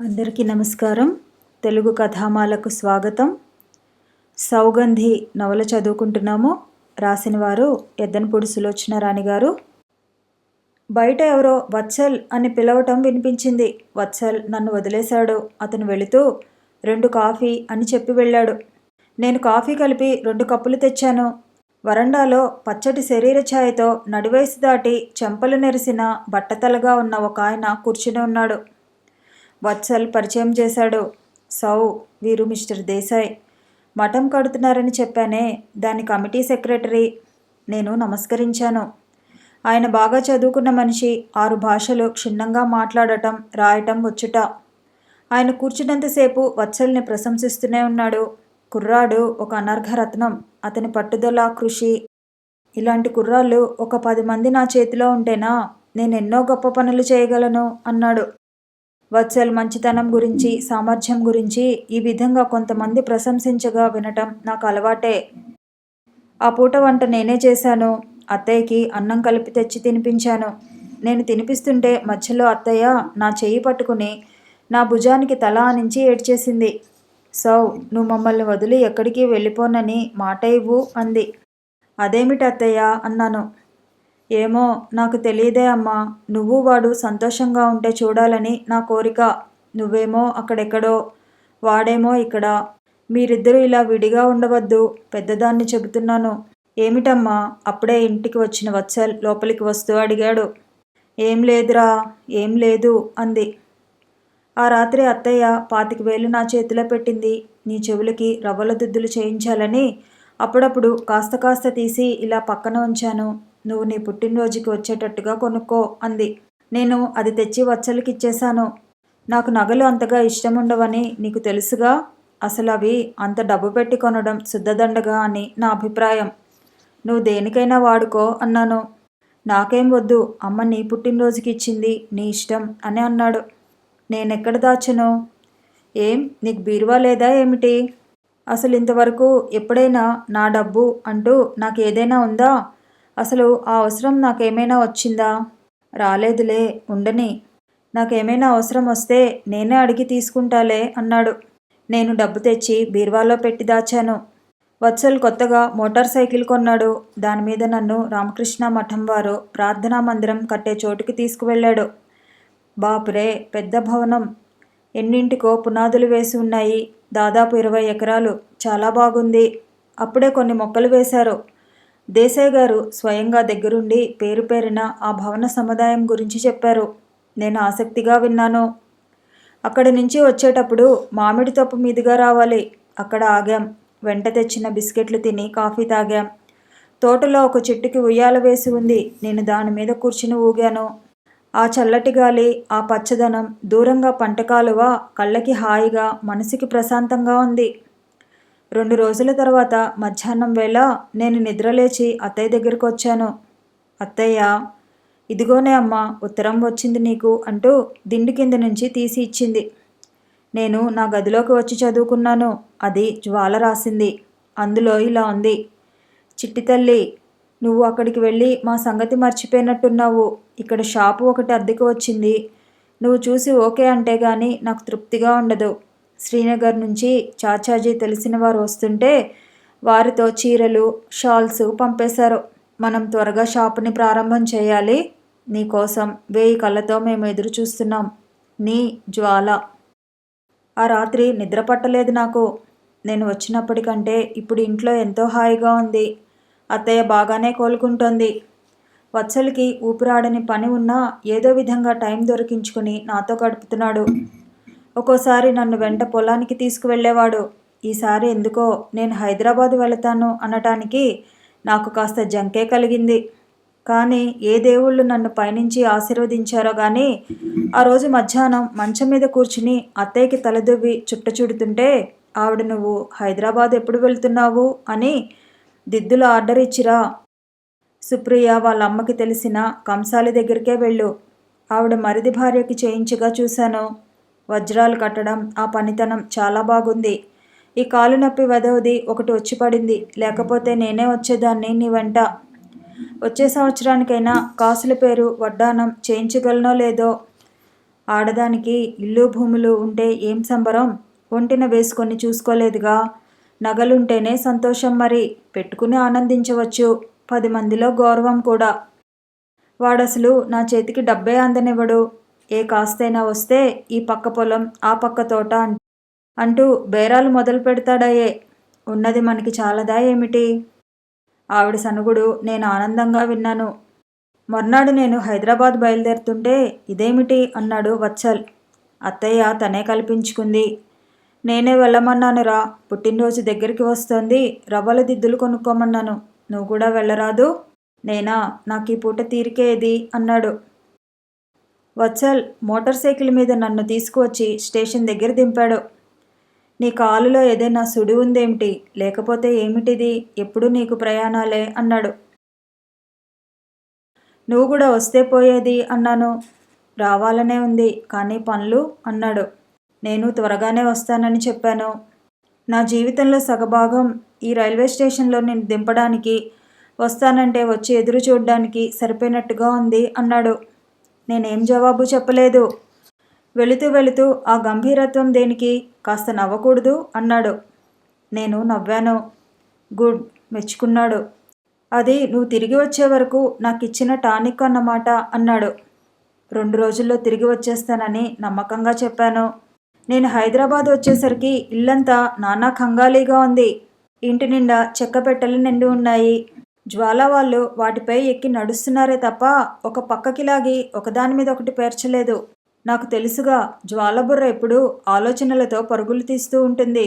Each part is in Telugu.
అందరికీ నమస్కారం. తెలుగు కథామాలకు స్వాగతం. సౌగంధి నవల చదువుకుంటున్నాము. రాసిన వారు ఎద్దనపూడి సులోచన రాణి గారు. బయట ఎవరో వత్సల్ అని పిలవటం వినిపించింది. వత్సల్ నన్ను వదిలేశాడు. అతను వెళుతూ 2 కాఫీ అని చెప్పి వెళ్ళాడు. నేను కాఫీ కలిపి 2 కప్పులు తెచ్చాను. వరండాలో పచ్చటి శరీర ఛాయతో నడివయసు దాటి చెంపలు నెరిసిన బట్టతలగా ఉన్న ఒక ఆయన కూర్చుని ఉన్నాడు. వత్సల్ పరిచయం చేశాడు. వీరు మిస్టర్ దేశాయ్. మఠం కడుతున్నారని చెప్పానే, దాని కమిటీ సెక్రటరీ. నేను నమస్కరించాను. ఆయన బాగా చదువుకున్న మనిషి. 6 భాషలు క్షుణ్ణంగా మాట్లాడటం, రాయటం వచ్చుట. ఆయన కూర్చున్నంతసేపు వత్సల్ని ప్రశంసిస్తూనే ఉన్నాడు. కుర్రాడు ఒక అనర్ఘరత్నం. అతని పట్టుదల, కృషి. ఇలాంటి కుర్రాళ్ళు ఒక 10 మంది నా చేతిలో ఉంటేనా నేనెన్నో గొప్ప పనులు చేయగలను అన్నాడు. వత్సల్ మంచితనం గురించి, సామర్థ్యం గురించి ఈ విధంగా కొంతమంది ప్రశంసించగా వినటం నాకు అలవాటే. ఆ పూట వంట నేనే చేశాను. అత్తయ్యకి అన్నం కలిపి తెచ్చి తినిపించాను. నేను తినిపిస్తుంటే మధ్యలో అత్తయ్య నా చెయ్యి పట్టుకుని నా భుజానికి తల ఆనించి ఏడ్చేసింది. నువ్వు మమ్మల్ని వదిలి ఎక్కడికి వెళ్ళిపోనని మాట ఇవ్వు అంది. అదేమిటి అత్తయ్య అన్నాను. ఏమో నాకు తెలియదే అమ్మా. నువ్వు వాడు సంతోషంగా ఉంటే చూడాలని నా కోరిక. నువ్వేమో అక్కడెక్కడో, వాడేమో ఇక్కడ. మీరిద్దరూ ఇలా విడిగా ఉండవద్దు. పెద్దదాన్ని చెబుతున్నాను. ఏమిటమ్మా? అప్పుడే ఇంటికి వచ్చిన వత్సల్ లోపలికి వస్తూ అడిగాడు. ఏం లేదురా, ఏం లేదు అంది. ఆ రాత్రి అత్తయ్య 25,000 నా చేతిలో పెట్టింది. నీ చెవులకి రవ్వల దుద్దులు చేయించాలని అప్పుడప్పుడు కాస్త కాస్త తీసి ఇలా పక్కన ఉంచాను. నువ్వు నీ పుట్టినరోజుకి వచ్చేటట్టుగా కొనుక్కో అంది. నేను అది తెచ్చి వత్సలకి ఇచ్చేశాను. నాకు నగలు అంతగా ఇష్టం ఉండవని నీకు తెలుసుగా. అసలు అవి అంత డబ్బు పెట్టి కొనడం శుద్ధదండగా అని నా అభిప్రాయం. నువ్వు దేనికైనా వాడుకో అన్నాను. నాకేం వద్దు, అమ్మ నీ పుట్టినరోజుకి ఇచ్చింది, నీ ఇష్టం అని అన్నాడు. నేనెక్కడ దాచను? ఏం నీకు బీరువా లేదా ఏమిటి? అసలు ఇంతవరకు ఎప్పుడైనా నా డబ్బు అంటూ నాకు ఏదైనా ఉందా? అసలు ఆ అవసరం నాకేమైనా వచ్చిందా? రాలేదులే, ఉండని. నాకేమైనా అవసరం వస్తే నేనే అడిగి తీసుకుంటాలే అన్నాడు. నేను డబ్బు తెచ్చి బీరువాలో పెట్టి దాచాను. వత్సల్ కొత్తగా మోటార్ సైకిల్ కొన్నాడు. దానిమీద నన్ను రామకృష్ణ మఠం వారు ప్రార్థనా మందిరం కట్టే చోటుకి తీసుకువెళ్ళాడు. బాపురే, పెద్ద భవనం. ఎన్నింటికో పునాదులు వేసి ఉన్నాయి. దాదాపు 20 ఎకరాలు. చాలా బాగుంది. అప్పుడే కొన్ని మొక్కలు వేశారు. దేశాయ్ గారు స్వయంగా దగ్గరుండి పేరు పేరిన ఆ భవన సముదాయం గురించి చెప్పారు. నేను ఆసక్తిగా విన్నాను. అక్కడి నుంచి వచ్చేటప్పుడు మామిడి తోపు మీదుగా రావాలి. అక్కడ ఆగాం. వెంట తెచ్చిన బిస్కెట్లు తిని కాఫీ తాగాం. తోటలో ఒక చెట్టుకి ఉయ్యాల వేసి ఉంది. నేను దాని మీద కూర్చుని ఊగాను. ఆ చల్లటి గాలి, ఆ పచ్చదనం, దూరంగా పంటకాలువ కళ్ళకి హాయిగా, మనసుకి ప్రశాంతంగా ఉంది. 2 రోజుల తర్వాత మధ్యాహ్నం వేళ నేను నిద్రలేచి అత్తయ్య దగ్గరకు వచ్చాను. అత్తయ్య, ఇదిగోనే అమ్మా, ఉత్తరం వచ్చింది నీకు అంటూ దిండు కింద నుంచి తీసి ఇచ్చింది. నేను నా గదిలోకి వచ్చి చదువుకున్నాను. అది జ్వాల రాసింది. అందులో ఇలా ఉంది. చిట్టి తల్లి, నువ్వు అక్కడికి వెళ్ళి మా సంగతి మర్చిపోయినట్టున్నావు. ఇక్కడ షాపు ఒకటి అద్దెకు వచ్చింది. నువ్వు చూసి ఓకే అంటే గాని నాకు తృప్తిగా ఉండదు. శ్రీనగర్ నుంచి చాచాజీ తెలిసిన వారు వస్తుంటే వారితో చీరలు, షాల్స్ పంపేశారు. మనం త్వరగా షాపుని ప్రారంభం చేయాలి. నీకోసం 1000 కళ్ళతో మేము ఎదురు చూస్తున్నాం. నీ జ్వాల. ఆ రాత్రి నిద్ర పట్టలేదు నాకు. నేను వచ్చినప్పటికంటే ఇప్పుడు ఇంట్లో ఎంతో హాయిగా ఉంది. అత్తయ్య బాగానే కోలుకుంటోంది. వత్సలకి ఊపిరాడని పని ఉన్నా ఏదో విధంగా టైం దొరికించుకుని నాతో గడుపుతున్నాడు. ఒక్కోసారి నన్ను వెంట పొలానికి తీసుకువెళ్ళేవాడు. ఈసారి ఎందుకో నేను హైదరాబాదు వెళతాను అనటానికి నాకు కాస్త జంకే కలిగింది. కానీ ఏ దేవుళ్ళు నన్ను పైనుంచి ఆశీర్వదించారో కానీ ఆ రోజు మధ్యాహ్నం మంచం మీద కూర్చుని అత్తయ్యకి తలదువ్వి చుట్టచుడుతుంటే ఆవిడ, నువ్వు హైదరాబాద్ ఎప్పుడు వెళ్తున్నావు అని దిద్దులు ఆర్డర్ ఇచ్చిరా. సుప్రియ వాళ్ళ అమ్మకి తెలిసిన కంసాలి దగ్గరికే వెళ్ళు. ఆవిడ మరిది భార్యకి చేయించగా చూశాను. వజ్రాలు కట్టడం, ఆ పనితనం చాలా బాగుంది. ఈ కాలు నొప్పి వెధవది ఒకటి వచ్చి పడింది. లేకపోతే నేనే వచ్చేదాన్ని నీ వెంట. వచ్చే సంవత్సరానికైనా కాసుల పేరు వడ్డానం చేయించగలనో లేదో. ఆడదానికి ఇల్లు భూములు ఉంటే ఏం సంబరం, ఒంటిన వేసుకొని చూసుకోలేదుగా. నగలుంటేనే సంతోషం, మరి పెట్టుకుని ఆనందించవచ్చు, 10 మందిలో గౌరవం కూడా. వాడసలు నా చేతికి డబ్బే అందనివ్వడు. ఏ కాస్తైనా వస్తే ఈ పక్క పొలం ఆ పక్క తోట అంటూ బేరాలు మొదలు పెడతాడాయే. ఉన్నది మనకి చాలదా ఏమిటి? ఆవిడ సనుగుడు నేను ఆనందంగా విన్నాను. మర్నాడు నేను హైదరాబాద్ బయలుదేరుతుంటే ఇదేమిటి అన్నాడు వత్సల్. అత్తయ్య తనే కల్పించుకుంది. నేనే వెళ్ళమన్నానురా, పుట్టినరోజు దగ్గరికి వస్తోంది, రవ్వల దిద్దులు కొనుక్కోమన్నాను. నువ్వు కూడా వెళ్ళరాదు? నేనా, నాకు ఈ పూట తీరికేది అన్నాడు. వత్సల్ మోటార్ సైకిల్ మీద నన్ను తీసుకువచ్చి స్టేషన్ దగ్గర దింపాడు. నీ కాలులో ఏదైనా సుడి ఉందేమిటి, లేకపోతే ఏమిటిది, ఎప్పుడు నీకు ప్రయాణాలే అన్నాడు. నువ్వు కూడా వస్తే పోయేది అన్నాను. రావాలనే ఉంది, కానీ పనులు అన్నాడు. నేను త్వరగానే వస్తానని చెప్పాను. నా జీవితంలో సగభాగం ఈ రైల్వే స్టేషన్లో నేను దింపడానికి, వస్తానంటే వచ్చి ఎదురు చూడడానికి సరిపోయినట్టుగా ఉంది అన్నాడు. నేనేం జవాబు చెప్పలేదు. వెళుతూ వెళుతూ ఆ గంభీరత్వం దేనికి, కాస్త నవ్వకూడదు అన్నాడు. నేను నవ్వాను. గుడ్, మెచ్చుకున్నాడు. అది నువ్వు తిరిగి వచ్చే వరకు నాకు ఇచ్చిన టానిక్ అన్నమాట అన్నాడు. 2 రోజుల్లో తిరిగి వచ్చేస్తానని నమ్మకంగా చెప్పాను. నేను హైదరాబాద్ వచ్చేసరికి ఇల్లంతా నానా కంగాలీగా ఉంది. ఇంటి నిండా చెక్క పెట్టెలు నిండి ఉన్నాయి. జ్వాల వాళ్ళు వాటిపై ఎక్కి నడుస్తున్నారే తప్ప ఒక పక్కకి లాగి ఒకదాని మీద ఒకటి పేర్చలేదు. నాకు తెలుసుగా, జ్వాలబుర్ర ఎప్పుడూ ఆలోచనలతో పరుగులు తీస్తూ ఉంటుంది.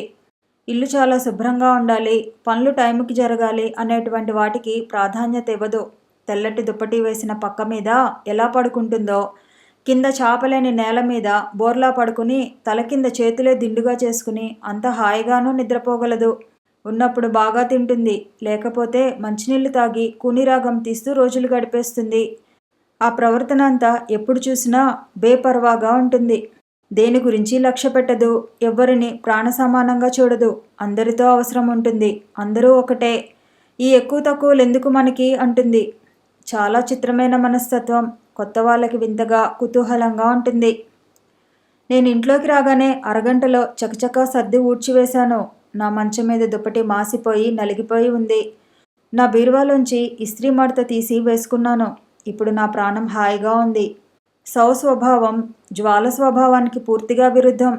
ఇల్లు చాలా శుభ్రంగా ఉండాలి, పనులు టైంకి జరగాలి అనేటువంటి వాటికి ప్రాధాన్యత ఇవ్వదు. తెల్లటి దుప్పటి వేసిన పక్క మీద ఎలా పడుకుంటుందో, కింద చాపలేని నేల మీద బోర్లా పడుకుని తల కింద చేతులే దిండుగా చేసుకుని అంత హాయిగానూ నిద్రపోగలదు. ఉన్నప్పుడు బాగా తింటుంది, లేకపోతే మంచినీళ్లు తాగి కూనిరాగం తీస్తూ రోజులు గడిపేస్తుంది. ఆ ప్రవర్తన అంతా ఎప్పుడు చూసినా బేపర్వాగా ఉంటుంది. దేని గురించి లక్ష్య పెట్టదు, ఎవ్వరిని ప్రాణ సమానంగా చూడదు. అందరితో అవసరం ఉంటుంది, అందరూ ఒకటే, ఈ ఎక్కువ తక్కువలు ఎందుకు మనకి అంటుంది. చాలా చిత్రమైన మనస్తత్వం, కొత్త వాళ్ళకి వింతగా కుతూహలంగా ఉంటుంది. నేను ఇంట్లోకి రాగానే అరగంటలో చకచకా సర్ది ఊడ్చివేశాను. నా మంచం మీద దుప్పటి మాసిపోయి నలిగిపోయి ఉంది. నా బీరువాలోంచి ఇస్త్రీ మడత తీసి వేసుకున్నాను. ఇప్పుడు నా ప్రాణం హాయిగా ఉంది. స్వభావం జ్వాల స్వభావానికి పూర్తిగా విరుద్ధం.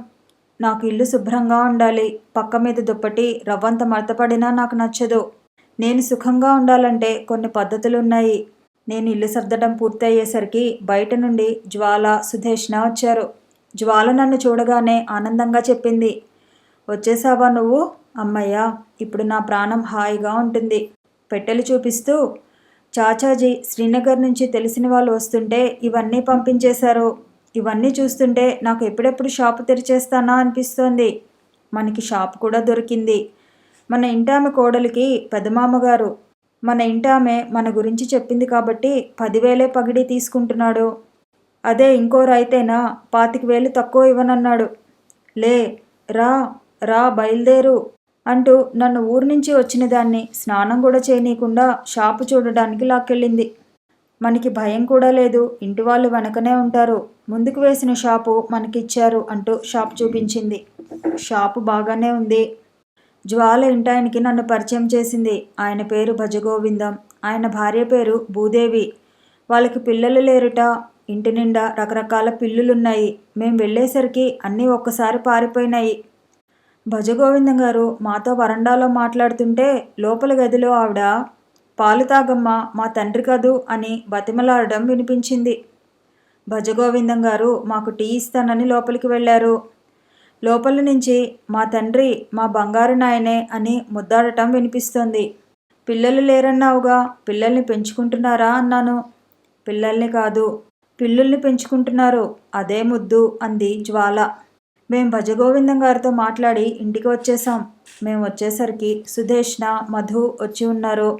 నాకు ఇల్లు శుభ్రంగా ఉండాలి, పక్క మీద దుప్పటి రవ్వంత మడతపడినా నాకు నచ్చదు. నేను సుఖంగా ఉండాలంటే కొన్ని పద్ధతులున్నాయి. నేను ఇల్లు సర్దడం పూర్తయ్యేసరికి బయట నుండి జ్వాల, సుధేష్ణ వచ్చారు. జ్వాల నన్ను చూడగానే ఆనందంగా చెప్పింది, వచ్చేసావా నువ్వు? అమ్మయ్యా, ఇప్పుడు నా ప్రాణం హాయిగా ఉంటుంది. పెట్టెలు చూపిస్తూ, చాచాజీ శ్రీనగర్ నుంచి తెలిసిన వాళ్ళు వస్తుంటే ఇవన్నీ పంపించేశారు. ఇవన్నీ చూస్తుంటే నాకు ఎప్పుడెప్పుడు షాపు తెరిచేస్తానా అనిపిస్తోంది. మనకి షాపు కూడా దొరికింది. మన ఇంటామె కోడలికి పెదమామగారు, మన ఇంటామె మన గురించి చెప్పింది కాబట్టి 10,000 పగిడి తీసుకుంటున్నాడు. అదే ఇంకోరు అయితేనా 25,000 తక్కువ ఇవ్వనన్నాడు. లే, రా రా బయలుదేరు అంటూ నన్ను ఊరు నుంచి వచ్చిన దాన్ని స్నానం కూడా చేయనీయకుండా షాపు చూడడానికి లాక్కెళ్ళింది. మనకి భయం కూడా లేదు, ఇంటి వాళ్ళు వెనకనే ఉంటారు, ముందుకు వేసిన షాపు మనకిచ్చారు అంటూ షాపు చూపించింది. షాపు బాగానే ఉంది. జ్వాల ఇంటాయనికి నన్ను పరిచయం చేసింది. ఆయన పేరు భజగోవిందం, ఆయన భార్య పేరు భూదేవి. వాళ్ళకి పిల్లలు లేరుట. ఇంటి నిండా రకరకాల పిల్లులున్నాయి. మేం వెళ్ళేసరికి అన్నీ ఒక్కసారి పారిపోయినాయి. భజగోవిందం గారు మాతో వరండాలో మాట్లాడుతుంటే లోపల గదిలో ఆవిడ పాలు తాగమ్మ, మా తండ్రి కదూ అని బతిమలాడడం వినిపించింది. భజగోవిందం గారు మాకు టీ ఇస్తానని లోపలికి వెళ్ళారు. లోపల నుంచి మా తండ్రి మా బంగారు నాయనే అని ముద్దాడటం వినిపిస్తోంది. పిల్లలు లేరన్నావుగా, పిల్లల్ని పెంచుకుంటున్నారా అన్నాను. పిల్లల్ని కాదు, పిల్లుల్ని పెంచుకుంటున్నారు, అదే ముద్దు అంది జ్వాల. మేం భజగోవిందం గారితో మాట్లాడి ఇంటికి వచ్చేసాం. మేము వచ్చేసరికి సుధేష్ణ, మధు వచ్చి ఉన్నారు.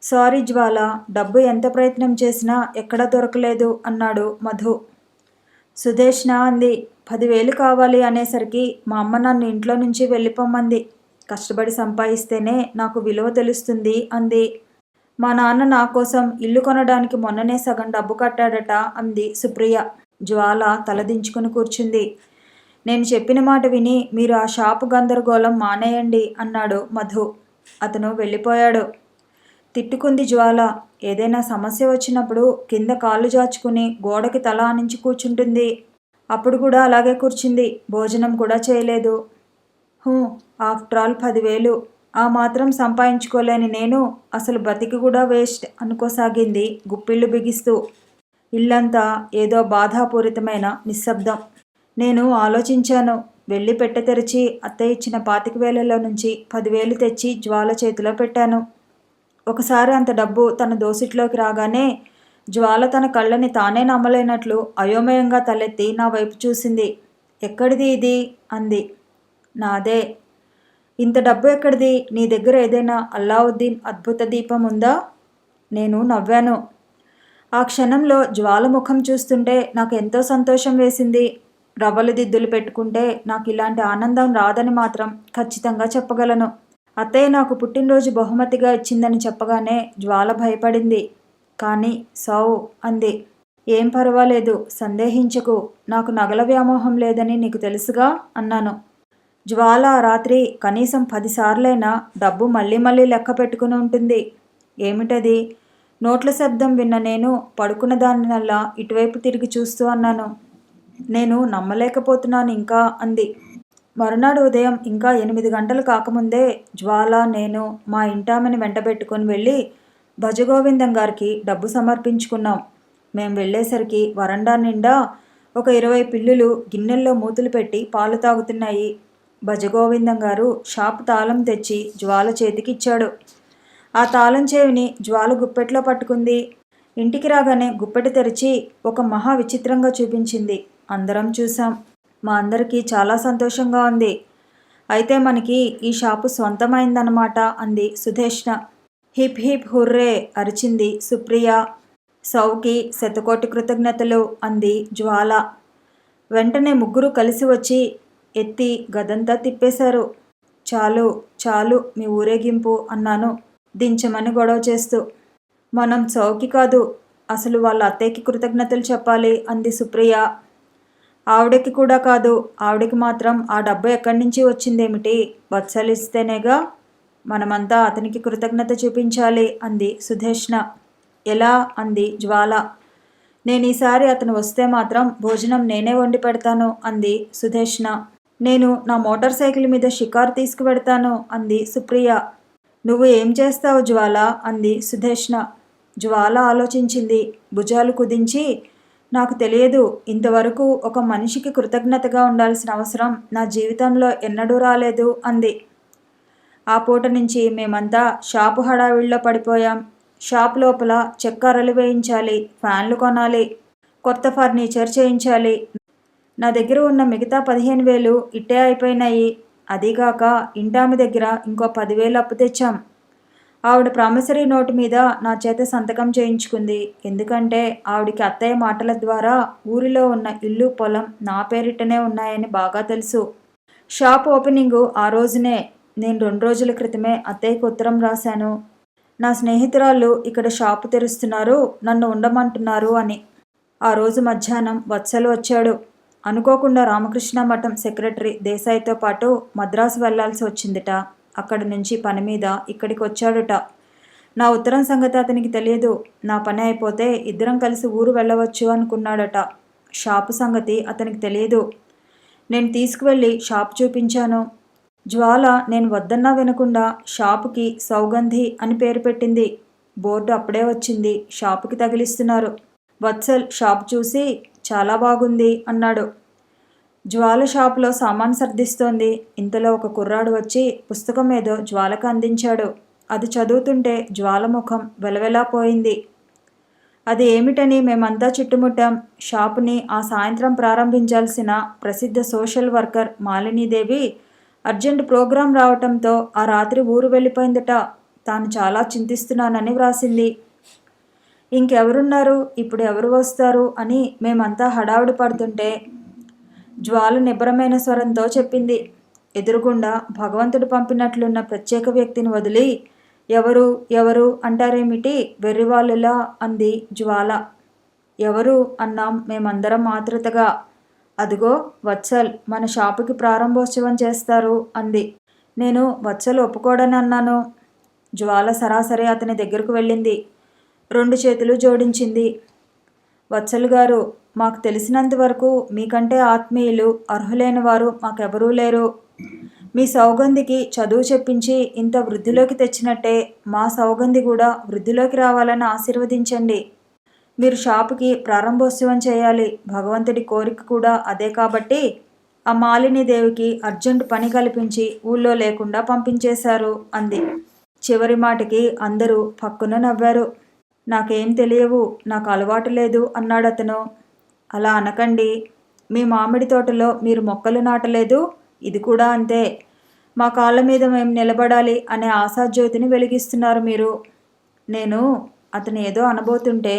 సారీ జ్వాల, డబ్బు ఎంత ప్రయత్నం చేసినా ఎక్కడా దొరకలేదు అన్నాడు మధు. సుధేష్ణ అంది, 10,000 కావాలి అనేసరికి మా అమ్మ నన్ను ఇంట్లో నుంచి వెళ్ళిపోమ్మంది. కష్టపడి సంపాదిస్తేనే నాకు విలువ తెలుస్తుంది అంది. మా నాన్న నా కోసం ఇల్లు కొనడానికి మొన్ననే సగం డబ్బు కట్టాడట అంది సుప్రియ. జ్వాల తలదించుకుని కూర్చుంది. నేను చెప్పిన మాట విని మీరు ఆ షాపు గందరగోళం మానేయండి అన్నాడు మధు. అతను వెళ్ళిపోయాడు. తిట్టుకుంది జ్వాల. ఏదైనా సమస్య వచ్చినప్పుడు కింద కాళ్ళు జాచుకుని గోడకి తల ఆనించి కూర్చుంటుంది. అప్పుడు కూడా అలాగే కూర్చుంది. భోజనం కూడా చేయలేదు. ఆఫ్టర్ ఆల్ 10,000 ఆ మాత్రం సంపాదించుకోలేని నేను అసలు బతికి కూడా వేస్ట్ అనుకోసాగింది గుప్పిళ్ళు బిగిస్తూ. ఇల్లంతా ఏదో బాధాపూరితమైన నిశ్శబ్దం. నేను ఆలోచించాను. వెళ్ళి పెట్టె తెరిచి అత్తయ్య ఇచ్చిన 25,000లో నుంచి 10,000 తెచ్చి జ్వాల చేతిలో పెట్టాను. ఒకసారి అంత డబ్బు తన దోసిట్లోకి రాగానే జ్వాల తన కళ్ళని తానే నమ్మలేనట్లు అయోమయంగా తలెత్తి నా వైపు చూసింది. ఎక్కడిది ఇది అంది. నాదే. ఇంత డబ్బు ఎక్కడిది? నీ దగ్గర ఏదైనా అల్లావుద్దీన్ అద్భుత దీపం ఉందా? నేను నవ్వాను. ఆ క్షణంలో జ్వాల ముఖం చూస్తుంటే నాకు ఎంతో సంతోషం వేసింది. రవ్వలు దిద్దులు పెట్టుకుంటే నాకు ఇలాంటి ఆనందం రాదని మాత్రం ఖచ్చితంగా చెప్పగలను. అత్తయ్య నాకు పుట్టినరోజు బహుమతిగా ఇచ్చిందని చెప్పగానే జ్వాల భయపడింది. కానీ సౌ అంది. ఏం పర్వాలేదు, సందేహించకు. నాకు నగల వ్యామోహం లేదని నీకు తెలుసుగా అన్నాను. జ్వాల రాత్రి కనీసం 10 సార్లైనా డబ్బు మళ్ళీ మళ్ళీ లెక్క పెట్టుకుని ఉంటుంది. ఏమిటది? నోట్ల శబ్దం విన్న నేను పడుకున్న దానినల్లా ఇటువైపు తిరిగి చూస్తూ అన్నాను. నేను నమ్మలేకపోతున్నాను ఇంకా అంది. మరునాడు ఉదయం ఇంకా 8 గంటలు కాకముందే జ్వాల నేను మా ఇంటామని వెంటబెట్టుకుని వెళ్ళి భజగోవిందం గారికి డబ్బు సమర్పించుకున్నాం. మేం వెళ్ళేసరికి వరండా నిండా ఒక 20 పిల్లులు గిన్నెల్లో మూతులు పెట్టి పాలు తాగుతున్నాయి. భజగోవిందం గారు షాపు తాళం తెచ్చి జ్వాల చేతికిచ్చాడు. ఆ తాళం చెవిని జ్వాల గుప్పెట్లో పట్టుకుంది. ఇంటికి రాగానే గుప్పెట తెరిచి ఒక మహా విచిత్రంగా చూపించింది. అందరం చూసాం. మా అందరికీ చాలా సంతోషంగా ఉంది. అయితే మనకి ఈ షాపు స్వంతమైందన్నమాట అంది సుధేష్ణ. హిప్ హిప్ హుర్రే అరిచింది సుప్రియ. సౌకి శతకోటి కృతజ్ఞతలు అంది జ్వాల. వెంటనే ముగ్గురు కలిసి వచ్చి ఎత్తి గదంతా తిప్పేశారు. చాలు చాలు మీ ఊరేగింపు అన్నాను దించమని గొడవ చేస్తూ. మనం సౌకి కాదు, అసలు వాళ్ళ అత్తయ్యకి కృతజ్ఞతలు చెప్పాలి అంది సుప్రియ. ఆవిడకి కూడా కాదు, ఆవిడకి మాత్రం ఆ డబ్బు ఎక్కడి నుంచి వచ్చిందేమిటి? వత్సలిస్తేనేగా. మనమంతా అతనికి కృతజ్ఞత చూపించాలి అంది సుధేష్ణ. ఎలా అంది జ్వాల. నేను ఈసారి అతను వస్తే మాత్రం భోజనం నేనే వండి పెడతాను అంది సుధేష్ణ. నేను నా మోటార్ సైకిల్ మీద షికారు తీసుకువెడతాను అంది సుప్రియ. నువ్వు ఏం చేస్తావు జ్వాల అంది సుధేష్ణ. జ్వాల ఆలోచించింది. భుజాలు కుదించి, నాకు తెలియదు, ఇంతవరకు ఒక మనిషికి కృతజ్ఞతగా ఉండాల్సిన అవసరం నా జీవితంలో ఎన్నడూ రాలేదు అంది. ఆ పూట నుంచి మేమంతా షాపు హడావిడిలో పడిపోయాం. షాప్ లోపల చెక్కరలు వేయించాలి, ఫ్యాన్లు కొనాలి, కొత్త ఫర్నిచర్ చేయించాలి. నా దగ్గర ఉన్న మిగతా 15,000 ఇట్టే అయిపోయినాయి. అదీగాక ఇంటామి దగ్గర ఇంకో 10,000 అప్పు తెచ్చాం. ఆవిడ ప్రామిసరీ నోటు మీద నా చేత సంతకం చేయించుకుంది. ఎందుకంటే ఆవిడికి అత్తయ్య మాటల ద్వారా ఊరిలో ఉన్న ఇల్లు పొలం నా పేరిటనే ఉన్నాయని బాగా తెలుసు. షాప్ ఓపెనింగు ఆ రోజునే. నేను 2 రోజుల క్రితమే అత్తయ్యకు ఉత్తరం రాశాను. నా స్నేహితురాళ్ళు ఇక్కడ షాపు తెరుస్తున్నారు, నన్ను ఉండమంటున్నారు అని. ఆ రోజు మధ్యాహ్నం వత్సలు వచ్చాడు. అనుకోకుండా రామకృష్ణ మఠం సెక్రటరీ దేశాయితో పాటు మద్రాసు వెళ్లాల్సి వచ్చిందిట. అక్కడి నుంచి పని మీద ఇక్కడికి వచ్చాడుట. నా ఉత్తరం సంగతి అతనికి తెలియదు. నా పని అయిపోతే ఇద్దరం కలిసి ఊరు వెళ్ళవచ్చు అనుకున్నాడట. షాపు సంగతి అతనికి తెలియదు. నేను తీసుకువెళ్ళి షాపు చూపించాను. జ్వాల నేను వద్దన్నా వినకుండా షాపుకి సౌగంధి అని పేరు పెట్టింది. బోర్డు అప్పుడే వచ్చింది. షాపుకి తగిలిస్తున్నారు. వత్సల్ షాపు చూసి చాలా బాగుంది అన్నాడు. జ్వాల షాపులో సామాన్ సర్దిస్తోంది. ఇంతలో ఒక కుర్రాడు వచ్చి పుస్తకం ఏదో జ్వాలకు అందించాడు. అది చదువుతుంటే జ్వాల ముఖం వెలవెలా పోయింది. అది ఏమిటని మేమంతా చుట్టుముట్టాం. షాపుని ఆ సాయంత్రం ప్రారంభించాల్సిన ప్రసిద్ధ social worker Malini Devi urgent programme రావటంతో ఆ రాత్రి ఊరు వెళ్ళిపోయిందట. తాను చాలా చింతిస్తున్నానని వ్రాసింది. ఇంకెవరున్నారు, ఇప్పుడు ఎవరు వస్తారు అని మేమంతా హడావుడి పడుతుంటే జ్వాల నిబ్బరమైన స్వరంతో చెప్పింది. ఎదురుగుండా భగవంతుడు పంపినట్లున్న ప్రత్యేక వ్యక్తిని వదిలి ఎవరు ఎవరు అంటారేమిటి వెర్రివాళ్ళులా అంది జ్వాల. ఎవరు అన్నాం మేమందరం ఆతృతగా. అదిగో వత్సల్ మన షాపుకి ప్రారంభోత్సవం చేస్తారు అంది. నేను వత్సల్ ఒప్పుకోడని అన్నాను. జ్వాల సరాసరి అతని దగ్గరకు వెళ్ళింది. 2 చేతులు జోడించింది. వత్సల్ గారు, మాకు తెలిసినంత వరకు మీకంటే ఆత్మీయులు, అర్హులైన వారు మాకెవరూ లేరు. మీ సౌగంధికి చదువు చెప్పించి ఇంత వృద్ధిలోకి తెచ్చినట్టే మా సౌగంధి కూడా వృద్ధిలోకి రావాలని ఆశీర్వదించండి. మీరు షాపుకి ప్రారంభోత్సవం చేయాలి. భగవంతుడి కోరిక కూడా అదే కాబట్టి ఆ మాలినీదేవికి అర్జెంటు పని కల్పించి ఊళ్ళో లేకుండా పంపించేశారు అంది. చివరి మాటకి అందరూ పక్కున నవ్వారు. నాకేం తెలియవు, నాకు అలవాటు లేదు అన్నాడతను. అలా అనకండి. మీ మామిడి తోటలో మీరు మొక్కలు నాటలేదు, ఇది కూడా అంతే. మా కాళ్ళ మీద మేము నిలబడాలి అనే ఆశాజ్యోతిని వెలిగిస్తున్నారు మీరు. నేను అతను ఏదో అనబోతుంటే,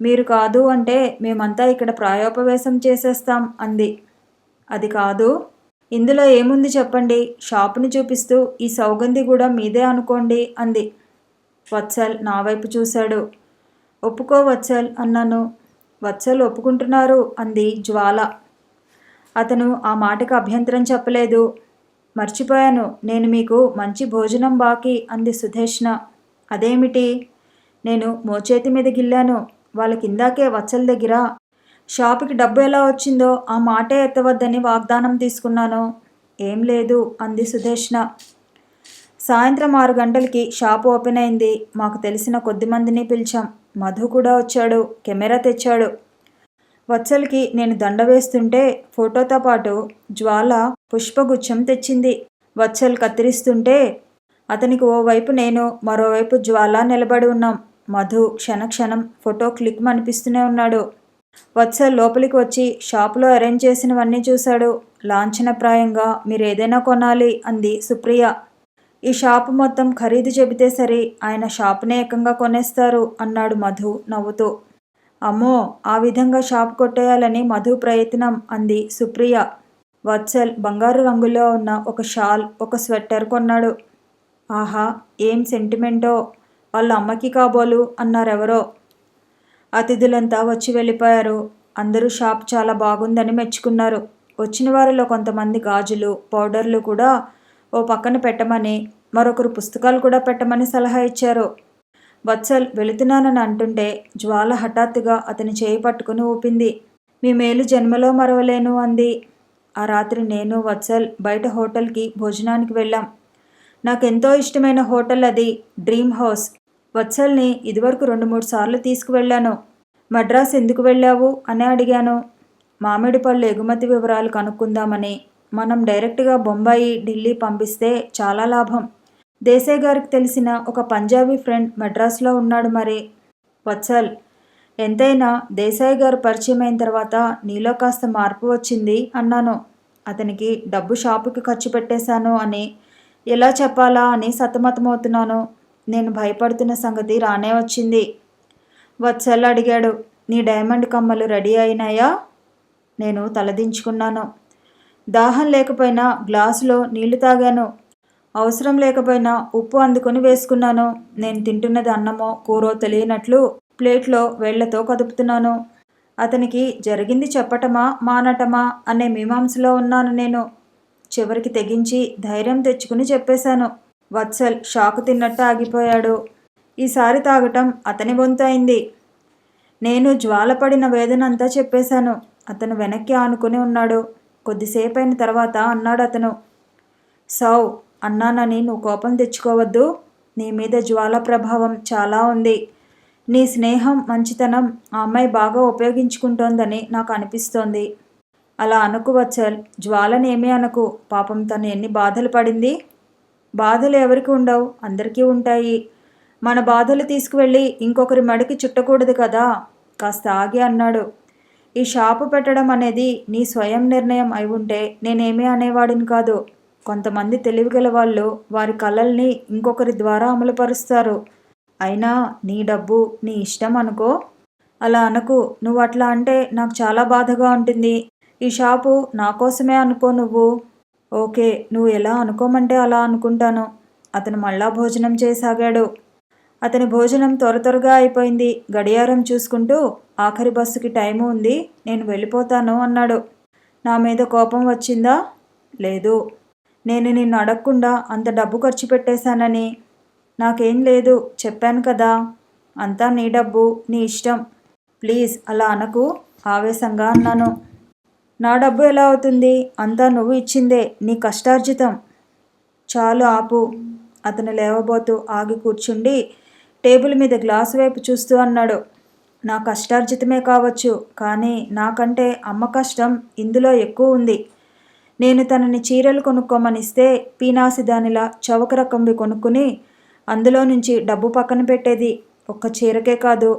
మీరు కాదు అంటే మేమంతా ఇక్కడ ప్రాయోపవేశం చేసేస్తాం అంది. అది కాదు, ఇందులో ఏముంది చెప్పండి. షాపుని చూపిస్తూ ఈ సౌగంధి కూడా మీదే అనుకోండి అంది. వత్సల్ నా వైపు చూశాడు. ఒప్పుకో వత్సల్ అన్నాను. వత్సల్ ఒప్పుకుంటున్నారు అంది జ్వాల. అతను ఆ మాటకు అభ్యంతరం చెప్పలేదు. మర్చిపోయాను, నేను మీకు మంచి భోజనం బాకీ అంది సుధేష్ణ. అదేమిటి? నేను మోచేతి మీద గిల్లాను. వాళ్ళకిందాకే వత్సల్ దగ్గర షాపుకి డబ్బు ఎలా వచ్చిందో ఆ మాటే ఎత్తవద్దని వాగ్దానం తీసుకున్నాను. ఏం లేదు అంది సుధేష్ణ. సాయంత్రం 6 గంటలకి షాపు ఓపెన్ అయింది. మాకు తెలిసిన కొద్దిమందిని పిలిచాం. మధు కూడా వచ్చాడు. కెమెరా తెచ్చాడు. వత్సల్కి నేను దండ వేస్తుంటే ఫోటోతో పాటు జ్వాల పుష్పగుచ్చం తెచ్చింది. వత్సల్ కత్తిరిస్తుంటే అతనికి ఓవైపు నేను, మరోవైపు జ్వాల నిలబడి ఉన్నాం. మధు క్షణక్షణం ఫోటో క్లిక్ అనిపిస్తూనే ఉన్నాడు. వత్సల్ లోపలికి వచ్చి షాపులో అరేంజ్ చేసినవన్నీ చూశాడు. లాంఛనప్రాయంగా మీరేదైనా కొనాలి అంది సుప్రియ. ఈ షాపు మొత్తం ఖరీదు చెబితే సరి, ఆయన షాపునే ఏకంగా కొనేస్తారు అన్నాడు మధు నవ్వుతూ. అమ్మో, ఆ విధంగా షాపు కొట్టేయాలని మధు ప్రయత్నం అంది సుప్రియ. వత్సల్ బంగారు రంగులో ఉన్న ఒక షాల్, ఒక స్వెట్టర్ కొన్నాడు. ఆహా, ఏం సెంటిమెంటో, వాళ్ళ అమ్మకి కాబోలు అన్నారెవరో. అతిథులంతా వచ్చి వెళ్ళిపోయారు. అందరూ షాప్ చాలా బాగుందని మెచ్చుకున్నారు. వచ్చిన వారిలో కొంతమంది గాజులు, పౌడర్లు కూడా ఓ పక్కన పెట్టమని, మరొకరు పుస్తకాలు కూడా పెట్టమని సలహా ఇచ్చారు. వత్సల్ వెళుతున్నానని అంటుంటే జ్వాల హఠాత్తుగా అతని చేయి పట్టుకుని ఊపింది. మీ మేలు జన్మలో మరవలేను అంది. ఆ రాత్రి నేను వత్సల్ బయట హోటల్కి భోజనానికి వెళ్ళాం. నాకెంతో ఇష్టమైన హోటల్ అది, డ్రీమ్ హౌస్. వత్సల్ని ఇదివరకు 2-3 సార్లు తీసుకువెళ్ళాను. మద్రాస్ ఎందుకు వెళ్ళావు అని అడిగాను. మామిడి పళ్ళు ఎగుమతి వివరాలు కనుక్కుందామని. మనం డైరెక్ట్గా బొంబాయి, ఢిల్లీ పంపిస్తే చాలా లాభం. దేశాయ్ గారికి తెలిసిన ఒక పంజాబీ ఫ్రెండ్ మద్రాసులో ఉన్నాడు మరి. వత్సల్, ఎంతైనా దేశాయ్ గారు పరిచయం అయిన తర్వాత నీలో కాస్త మార్పు వచ్చింది అన్నాను. అతనికి డబ్బు షాపుకి ఖర్చు పెట్టేశాను అని ఎలా చెప్పాలా అని సతమతమవుతున్నాను. నేను భయపడుతున్న సంగతి రానే వచ్చింది. వత్సల్ అడిగాడు. నీ డైమండ్ కమ్మలు రెడీ అయినాయా? నేను తలదించుకున్నాను. దాహం లేకపోయినా గ్లాసులో నీళ్లు తాగాను. అవసరం లేకపోయినా ఉప్పు అందుకొని వేసుకున్నాను. నేను తింటున్నది అన్నమో కూరో తెలియనట్లు ప్లేట్లో వేళ్లతో కదుపుతున్నాను. అతనికి జరిగింది చెప్పటమా మానటమా అనే మీమాంసలో ఉన్నాను నేను. చివరికి తెగించి ధైర్యం తెచ్చుకుని చెప్పేశాను. వత్సల్ షాకు తిన్నట్టు ఆగిపోయాడు. ఈసారి తాగటం అతని వంతు అయింది. నేను జ్వాలపడిన వేదనంతా చెప్పేశాను. అతను వెనక్కి ఆనుకుని ఉన్నాడు. కొద్దిసేపైన తర్వాత అన్నాడు అతను. సౌ, అన్నానని నువ్వు కోపం తెచ్చుకోవద్దు. నీ మీద జ్వాల ప్రభావం చాలా ఉంది. నీ స్నేహం, మంచితనం ఆ అమ్మాయి బాగా ఉపయోగించుకుంటోందని నాకు అనిపిస్తోంది. అలా అనుకు వత్సల్, జ్వాలనేమీ అనకు. పాపం తను ఎన్ని బాధలు పడింది. బాధలు ఎవరికి ఉండవు, అందరికీ ఉంటాయి. మన బాధలు తీసుకువెళ్ళి ఇంకొకరి మడికి చుట్టకూడదు కదా. కాస్త ఆగి అన్నాడు. ఈ షాపు పెట్టడం అనేది నీ స్వయం నిర్ణయం అయి ఉంటే నేనేమీ అనేవాడిని కాదు. కొంతమంది తెలివిగల వాళ్ళు వారి కలల్ని ఇంకొకరి ద్వారా అమలుపరుస్తారు. అయినా నీ డబ్బు నీ ఇష్టం అనుకో. అలా అనకు. నువ్వు అట్లా అంటే నాకు చాలా బాధగా ఉంటుంది. ఈ షాపు నా కోసమే అనుకో నువ్వు. ఓకే, నువ్వు ఎలా అనుకోమంటే అలా అనుకుంటాను. అతను మళ్ళా భోజనం చేయసాగాడు. అతని భోజనం త్వరగా అయిపోయింది. గడియారం చూసుకుంటూ ఆఖరి బస్సుకి టైము ఉంది, నేను వెళ్ళిపోతాను అన్నాడు. నా మీద కోపం వచ్చిందా? లేదు. నేను నిన్ను అడగకుండా అంత డబ్బు ఖర్చు పెట్టేశానని. నాకేం లేదు చెప్పాను కదా. అంతా నీ డబ్బు, నీ ఇష్టం. ప్లీజ్ అలా అనకు, ఆవేశంగా అన్నాను. నా డబ్బు ఎలా అవుతుంది? అంతా నువ్వు ఇచ్చిందే, నీ కష్టార్జితం. చాలు ఆపు. అతను లేవబోతూ ఆగి కూర్చుండి టేబుల్ మీద గ్లాసు వైపు చూస్తూ అన్నాడు. నా కష్టార్జితమే కావచ్చు, కానీ నాకంటే అమ్మ కష్టం ఇందులో ఎక్కువ ఉంది. నేను తనని చీరలు కొనుక్కోమనిస్తే పీనాసి దానిలా చౌక రకంవి కొనుక్కుని అందులో నుంచి డబ్బు పక్కన పెట్టేది. ఒక్క చీరకే కాదు.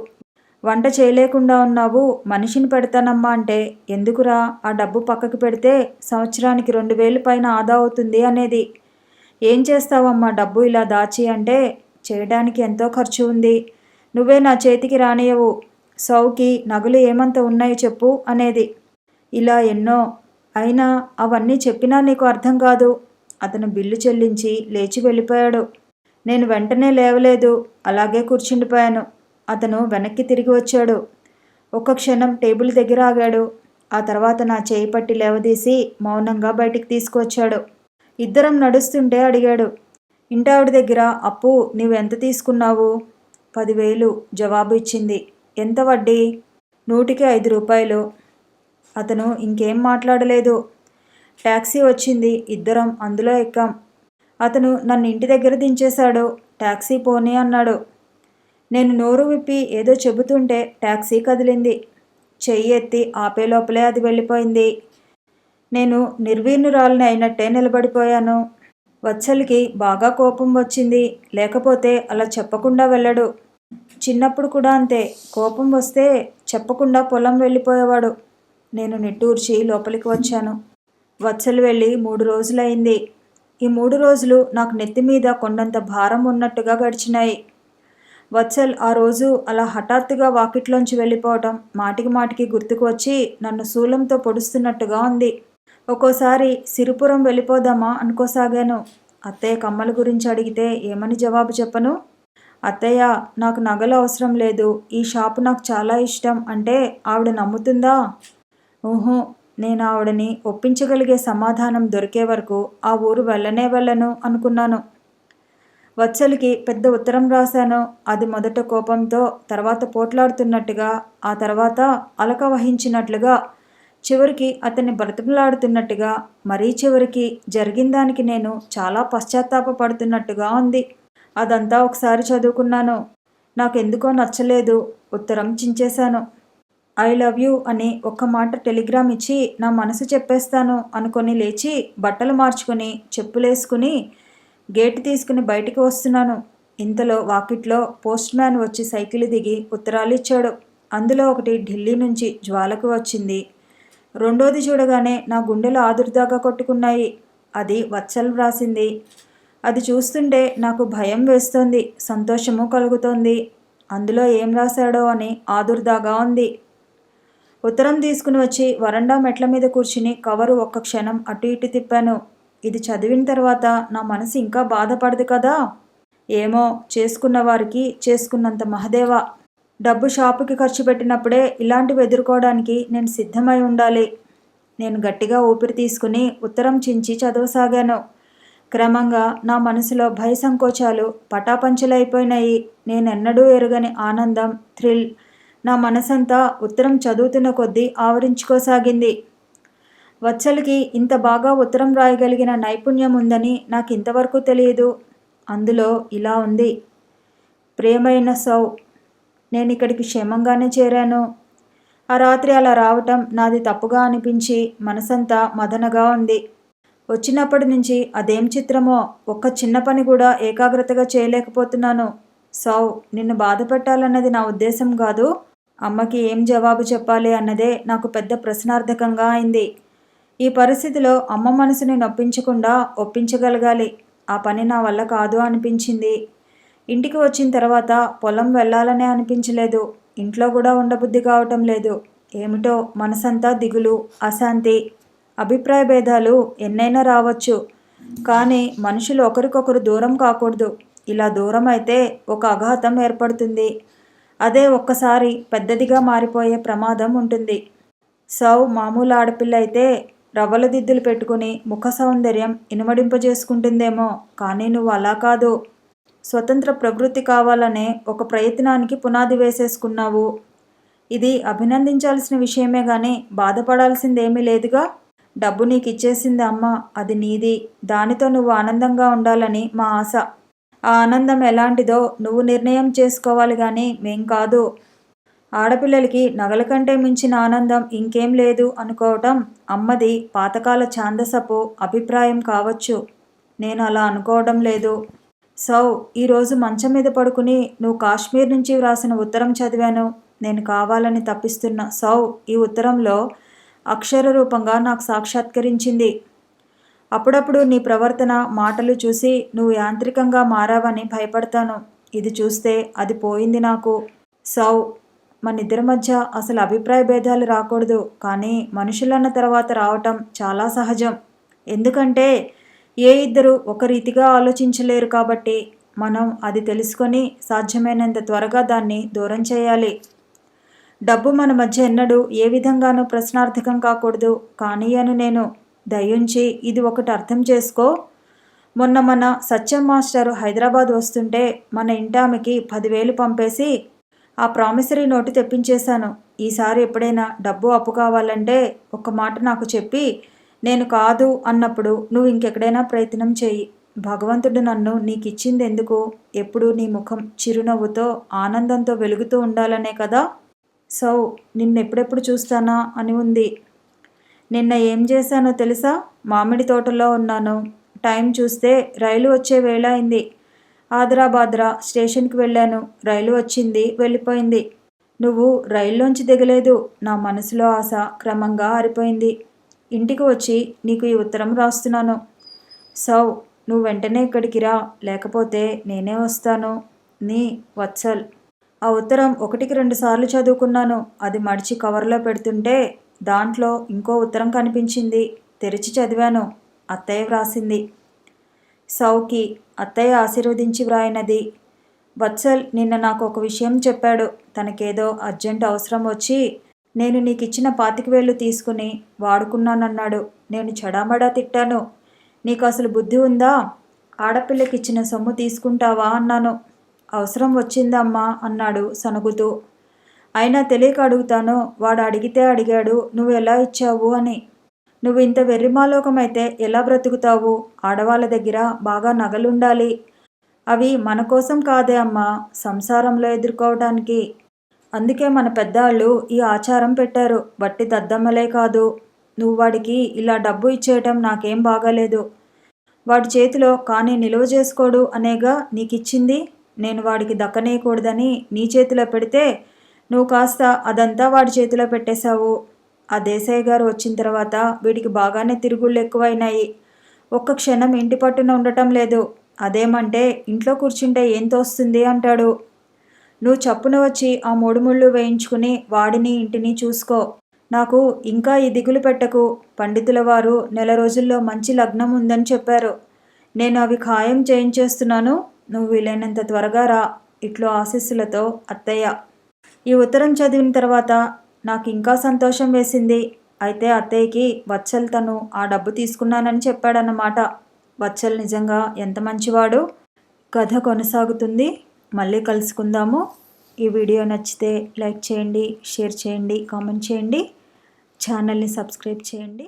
వంట చేయలేకుండా ఉన్నావు, మనిషిని పెడతానమ్మా అంటే ఎందుకురా, ఆ డబ్బు పక్కకి పెడితే సంవత్సరానికి 2,000 పైన ఆదా అవుతుంది అనేది. ఏం చేస్తావమ్మా డబ్బు ఇలా దాచి అంటే, చేయడానికి ఎంతో ఖర్చు ఉంది. నువ్వే నా చేతికి రానియవు. సౌకి నగలు ఏమంత ఉన్నాయి చెప్పు అనేది. ఇలా ఎన్నో. అయినా అవన్నీ చెప్పినా నీకు అర్థం కాదు. అతను బిల్లు చెల్లించి లేచి వెళ్ళిపోయాడు. నేను వెంటనే లేవలేదు, అలాగే కూర్చుండిపోయాను. అతను వెనక్కి తిరిగి వచ్చాడు. ఒక్క క్షణం టేబుల్ దగ్గర ఆగాడు. ఆ తర్వాత నా చేయి పట్టి లేవదీసి మౌనంగా బయటికి తీసుకువచ్చాడు. ఇద్దరం నడుస్తుంటే అడిగాడు, ఇంటావిడ దగ్గర అప్పు నీవెంత తీసుకున్నావు? 10,000 జవాబు ఇచ్చింది. ఎంత వడ్డీ? 100కి 5 రూపాయలు. అతను ఇంకేం మాట్లాడలేదు. ట్యాక్సీ వచ్చింది. ఇద్దరం అందులో ఎక్కాం. అతను నన్ను ఇంటి దగ్గర దించేశాడు. ట్యాక్సీ పోనీ అన్నాడు. నేను నోరు విప్పి ఏదో చెబుతుంటే ట్యాక్సీ కదిలింది. చెయ్యి ఎత్తి ఆపే లోపలే అది వెళ్ళిపోయింది. నేను నిర్వీర్ణురాలిని అయినట్టే నిలబడిపోయాను. వత్సల్కి బాగా కోపం వచ్చింది. లేకపోతే అలా చెప్పకుండా వెళ్ళడు. చిన్నప్పుడు కూడా అంతే. కోపం వస్తే చెప్పకుండా పొలం వెళ్ళిపోయేవాడు. నేను నిట్టూర్చి లోపలికి వచ్చాను. వత్సలు వెళ్ళి 3 రోజులైంది. ఈ 3 రోజులు నాకు నెత్తి మీద కొండంత భారం ఉన్నట్టుగా గడిచినాయి. వత్సల్ ఆ రోజు అలా హఠాత్తుగా వాకిట్లోంచి వెళ్ళిపోవటం మాటికి మాటికి గుర్తుకు వచ్చి నన్ను శూలంతో పొడుస్తున్నట్టుగా ఉంది. ఒక్కోసారి సిరిపురం వెళ్ళిపోదామా అనుకోసాగాను. అత్తయ్య కమ్మల గురించి అడిగితే ఏమని జవాబు చెప్పను? అత్తయ్య, నాకు నగలు అవసరం లేదు, ఈ షాపు నాకు చాలా ఇష్టం అంటే ఆవిడ నమ్ముతుందా? ఊహు. నేను ఆవిడని ఒప్పించగలిగే సమాధానం దొరికే వరకు ఆ ఊరు వెళ్ళను అనుకున్నాను. వత్సలికి పెద్ద ఉత్తరం రాశాను. అది మొదట కోపంతో, తర్వాత పోట్లాడుతున్నట్టుగా, ఆ తర్వాత అలక వహించినట్లుగా, చివరికి అతన్ని బ్రతిమలాడుతున్నట్టుగా, మరీ చివరికి జరిగిన దానికి నేను చాలా పశ్చాత్తాపపడుతున్నట్టుగా ఉంది. అదంతా ఒకసారి చదువుకున్నాను. నాకెందుకో నచ్చలేదు. ఉత్తరం చించేశాను. ఐ లవ్ యూ అని ఒక్క మాట టెలిగ్రామ్ ఇచ్చి నా మనసు చెప్పేస్తాను అనుకొని లేచి బట్టలు మార్చుకొని చెప్పులేసుకుని గేటు తీసుకుని బయటికి వస్తున్నాను. ఇంతలో వాకిట్లో పోస్ట్ మ్యాన్ వచ్చి సైకిల్ దిగి ఉత్తరాలు ఇచ్చాడు. అందులో ఒకటి ఢిల్లీ నుంచి జ్వాలకు వచ్చింది. రెండోది చూడగానే నా గుండెలు ఆదుర్దాగా కొట్టుకున్నాయి. అది వత్సల్ వ్రాసింది. అది చూస్తుంటే నాకు భయం వేస్తోంది, సంతోషము కలుగుతోంది. అందులో ఏం రాశాడో అని ఆదుర్దాగా ఉంది. ఉత్తరం తీసుకుని వచ్చి వరండా మెట్ల మీద కూర్చుని కవరు ఒక్క క్షణం అటు ఇటు తిప్పాను. ఇది చదివిన తర్వాత నా మనసు ఇంకా బాధపడదు కదా. ఏమో, చేసుకున్న వారికి చేసుకున్నంత మహదేవ. డబ్బు షాపుకి ఖర్చు పెట్టినప్పుడే ఇలాంటివి ఎదుర్కోవడానికి నేను సిద్ధమై ఉండాలి. నేను గట్టిగా ఊపిరి తీసుకుని ఉత్తరం చించి చదవసాగాను. క్రమంగా నా మనసులో భయ సంకోచాలు పటాపంచలైపోయినాయి. నేనెన్నడూ ఎరుగని ఆనందం, థ్రిల్ నా మనసంతా ఉత్తరం చదువుతున్న కొద్దీ ఆవరించుకోసాగింది. వత్సలకి ఇంత బాగా ఉత్తరం రాయగలిగిన నైపుణ్యం ఉందని నాకు ఇంతవరకు తెలియదు. అందులో ఇలా ఉంది: ప్రియమైన సౌ, నేను ఇక్కడికి క్షేమంగానే చేరాను. ఆ రాత్రి అలా రావటం నాది తప్పుగా అనిపించి మనసంతా మదనగా ఉంది. వచ్చినప్పటి నుంచి అదేం చిత్రమో ఒక్క చిన్న పని కూడా ఏకాగ్రతగా చేయలేకపోతున్నాను. సౌ, నిన్ను బాధ పెట్టాలన్నది నా ఉద్దేశం కాదు. అమ్మకి ఏం జవాబు చెప్పాలి అన్నదే నాకు పెద్ద ప్రశ్నార్థకంగా అయింది. ఈ పరిస్థితిలో అమ్మ మనసుని నొప్పించకుండా ఒప్పించగలగాలి. ఆ పని నా వల్ల కాదు అనిపించింది. ఇంటికి వచ్చిన తర్వాత పొలం వెళ్ళాలనే అనిపించలేదు. ఇంట్లో కూడా ఉండబుద్ధి కావటం లేదు. ఏమిటో మనసంతా దిగులు, అశాంతి. అభిప్రాయ భేదాలు ఎన్నైనా రావచ్చు, కానీ మనుషులు ఒకరికొకరు దూరం కాకూడదు. ఇలా దూరం అయితే ఒక అఘాతం ఏర్పడుతుంది. అదే ఒక్కసారి పెద్దదిగా మారిపోయే ప్రమాదం ఉంటుంది. సౌ మామూలు ఆడపిల్ల అయితే రవ్వల దిద్దులు పెట్టుకుని ముఖ సౌందర్యం ఇనుమడింపజేసుకుంటుందేమో, కానీ నువ్వు అలా కాదు. స్వతంత్ర ప్రవృత్తి కావాలనే ఒక ప్రయత్నానికి పునాది వేసేసుకున్నావు. ఇది అభినందించాల్సిన విషయమే గాని బాధపడాల్సిందేమీ లేదుగా. డబ్బు నీకు ఇచ్చేసింది అమ్మ, అది నీది. దానితో నువ్వు ఆనందంగా ఉండాలని మా ఆశ. ఆ ఆనందం ఎలాంటిదో నువ్వు నిర్ణయం చేసుకోవాలి గాని మేం కాదు. ఆడపిల్లలకి నగల కంటే మించిన ఆనందం ఇంకేం లేదు అనుకోవటం అమ్మది పాతకాల ఛాందసపు అభిప్రాయం కావచ్చు. నేను అలా అనుకోవడం లేదు. సౌ, ఈరోజు మంచం మీద పడుకుని నువ్వు కాశ్మీర్ నుంచి వ్రాసిన ఉత్తరం చదివాను. నేను కావాలని తప్పిస్తున్న సౌ ఈ ఉత్తరంలో అక్షర రూపంగా నాకు సాక్షాత్కరించింది. అప్పుడప్పుడు నీ ప్రవర్తన మాటలు చూసి నువ్వు యాంత్రికంగా మారావని భయపడతాను. ఇది చూస్తే అది పోయింది నాకు. సౌ, మనిద్దరి మధ్య అసలు అభిప్రాయ భేదాలు రాకూడదు, కానీ మనుషులన్న తర్వాత రావటం చాలా సహజం. ఎందుకంటే ఏ ఇద్దరు ఒక రీతిగా ఆలోచించలేరు కాబట్టి మనం అది తెలుసుకొని సాధ్యమైనంత త్వరగా దాన్ని దూరం చేయాలి. డబ్బు మన మధ్య ఎన్నడూ ఏ విధంగానూ ప్రశ్నార్థకం కాకూడదు. కానీ నేను దయుంచి ఇది ఒకటి అర్థం చేసుకో. మొన్న మన సత్యం మాస్టరు హైదరాబాద్ వస్తుంటే మన ఇంటామెకి 10,000 పంపేసి ఆ ప్రామిసరీ నోటు తెప్పించేశాను. ఈసారి ఎప్పుడైనా డబ్బు అప్పు కావాలంటే ఒక మాట నాకు చెప్పి నేను కాదు అన్నప్పుడు నువ్వు ఇంకెక్కడైనా ప్రయత్నం చేయి. భగవంతుడు నన్ను నీకిచ్చింది ఎందుకు? ఎప్పుడూ నీ ముఖం చిరునవ్వుతో ఆనందంతో వెలుగుతూ ఉండాలనే కదా. సౌ, నిన్నెప్పుడెప్పుడు చూస్తానా అని ఉంది. నిన్న ఏం చేశానో తెలుసా? మామిడి తోటలో ఉన్నాను. టైం చూస్తే రైలు వచ్చే వేళ అయింది. ఆదరాబాద్రా స్టేషన్కి వెళ్ళాను. రైలు వచ్చింది, వెళ్ళిపోయింది. నువ్వు రైల్లోంచి దిగలేదు. నా మనసులో ఆశ క్రమంగా ఆరిపోయింది. ఇంటికి వచ్చి నీకు ఈ ఉత్తరం రాస్తున్నాను. సౌ, నువ్వు వెంటనే ఇక్కడికి రా, లేకపోతే నేనే వస్తాను. నీ వత్సల్. ఆ ఉత్తరం 1-2 సార్లు చదువుకున్నాను. అది మడిచి కవర్లో పెడుతుంటే దాంట్లో ఇంకో ఉత్తరం కనిపించింది. తెరిచి చదివాను. అత్తయ్య వ్రాసింది. సౌకి అత్తయ్య ఆశీర్వదించి వ్రాయినది. వత్సల్ నిన్న నాకు ఒక విషయం చెప్పాడు. తనకేదో అర్జెంట్ అవసరం వచ్చి నేను నీకిచ్చిన 25,000 తీసుకుని వాడుకున్నానన్నాడు. నేను చెడామడా తిట్టాను. నీకు అసలు బుద్ధి ఉందా? ఆడపిల్లకిచ్చిన సొమ్ము తీసుకుంటావా అన్నాను. అవసరం వచ్చిందమ్మా అన్నాడు సనుగుతూ. అయినా తెలియక అడుగుతాను. వాడు అడిగితే అడిగాడు, నువ్వు ఎలా ఇచ్చావు అని. నువ్వు ఇంత వెర్రిమాలోకమైతే ఎలా బ్రతుకుతావు? ఆడవాళ్ళ దగ్గర బాగా నగలుండాలి. అవి మన కోసం కాదే అమ్మా, సంసారంలో ఎదుర్కోవడానికి. అందుకే మన పెద్దాళ్ళు ఈ ఆచారం పెట్టారు. బట్టి దద్దమ్మలే కాదు. నువ్వు వాడికి ఇలా డబ్బు ఇచ్చేయటం నాకేం బాగాలేదు. వాడి చేతిలో కానీ నిలువ చేసుకోడు అనేగా నీకిచ్చింది. నేను వాడికి దక్కనేయకూడదని నీ చేతిలో పెడితే నువ్వు కాస్త అదంతా వాడి చేతిలో పెట్టేశావు. ఆ దేశాయ్ గారు వచ్చిన తర్వాత వీడికి బాగానే తిరుగుళ్ళు ఎక్కువైనాయి. ఒక్క క్షణం ఇంటి పట్టున ఉండటం లేదు. అదేమంటే ఇంట్లో కూర్చుంటే ఏం తోస్తుంది అంటాడు. నువ్వు చప్పున వచ్చి ఆ 3 ముళ్ళు వేయించుకుని వాడిని ఇంటిని చూసుకో. నాకు ఇంకా ఈ దిగులు పెట్టకు. పండితుల వారు 4 రోజుల్లో మంచి లగ్నం ఉందని చెప్పారు. నేను అవి ఖాయం చేయించేస్తున్నాను. నువ్వు వీలైనంత త్వరగా రా. ఇట్లు ఆశీస్సులతో అత్తయ్య. ఈ ఉత్తరం చదివిన తర్వాత నాకు ఇంకా సంతోషం వేసింది. అయితే అత్తయ్యకి వత్సల్ తను ఆ డబ్బు తీసుకున్నానని చెప్పాడన్నమాట. వత్సల్ నిజంగా ఎంత మంచివాడు. కథ కొనసాగుతుంది. మళ్ళీ కలుసుకుందాము. ఈ వీడియో నచ్చితే లైక్ చేయండి, షేర్ చేయండి, కామెంట్ చేయండి, ఛానల్ని సబ్స్క్రైబ్ చేయండి.